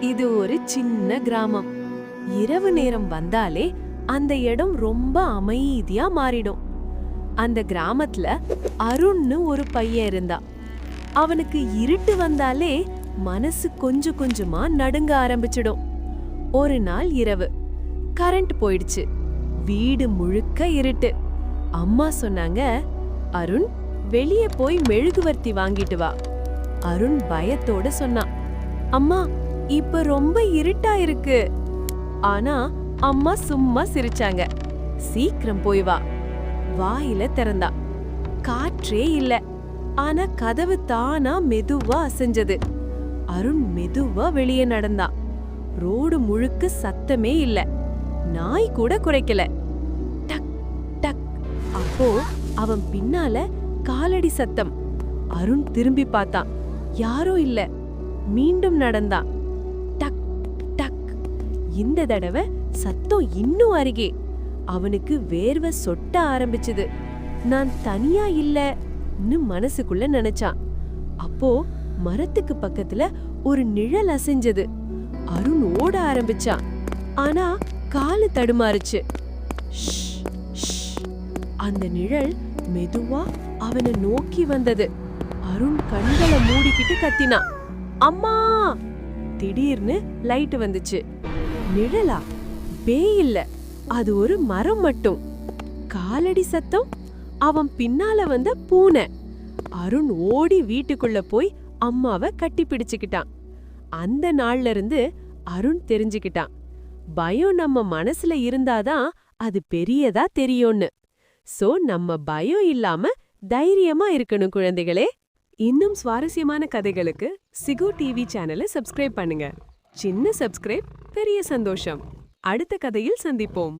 இது ஒரு சின்ன கிராமம். இரவு நேரம் வந்தாலே அந்த இடம் ரொம்ப அமைதியா மாறிடும். அந்த கிராமத்துல அருண்னு ஒரு பையன் இருந்தா. அவனுக்கு இருட்டு வந்தாலே மனசு கொஞ்சம் கொஞ்சமா நடுங்க ஆரம்பிச்சிடும். ஒரு நாள் இரவு கரண்ட் போயிடுச்சு. வீடு முழுக்க இருட்டு. அம்மா சொன்னாங்க, அருண், வெளியே போய் மெழுகுவர்த்தி வாங்கிட்டு வா. அருண் பயத்தோட சொன்னான், அம்மா, இப்ப ரொம்ப இருட்டா இருக்கு. ஆனா அம்மா சும்மா சிரிச்சாங்க. சீக்கிரம் போய் வா. வாயில திறந்தா. காற்றே இல்ல. ஆனா கதவு தானா மெதுவா அசைஞ்சது. அருண் மெதுவா வெளியே நடந்தான். ரோடு முழுக்க சத்தமே இல்ல. நாய் கூட குறைக்கல. டக் டக். அப்போ அவன் பின்னால காலடி சத்தம். அருண் திரும்பி பார்த்தான். யாரோ இல்ல. மீண்டும் நடந்தான். டக் டக். இந்த தடவை சத்தம் இன்னும் அருகே. அவனுக்கு வேர்வை சொட்ட ஆரம்பிச்சது. நான் தனியா இல்லன்னு மனசுக்குள்ள நினைச்சான். அப்போ மரத்துக்கு பக்கத்துல ஒரு நிழல் அசைஞ்சது. அருண் ஓட ஆரம்பிச்சான். ஆனா காலு தடுமாறுச்சு. அந்த நிழல் மெதுவா அவனை நோக்கி வந்தது. அருண் கண்களை மூடிக்கிட்டு கத்தினான், அம்மா! திடீர்னு லைட் வந்துச்சு. நிழலா? பேய் இல்ல, அது ஒரு மரம் மட்டும். காலடி சத்தம். அவன் பின்னால வந்த பூனை. அருண் ஓடி வீட்டுக்குள்ள போய் அம்மாவை கட்டி பிடிச்சுக்கிட்டான். அந்த நாள்ல இருந்து அருண் தெரிஞ்சுக்கிட்டான், பயம் நம்ம மனசுல இருந்தாதான் அது பெரியதா தெரியும்னு. சோ நம்ம பயம் இல்லாம தைரியமா இருக்கணும் குழந்தைகளே. இன்னும் சுவாரஸ்யமான கதைகளுக்கு சிகு டிவி சேனலை சப்ஸ்கிரைப் பண்ணுங்க. சின்ன சப்ஸ்கிரைப், பெரிய சந்தோஷம். அடுத்த கதையில் சந்திப்போம்.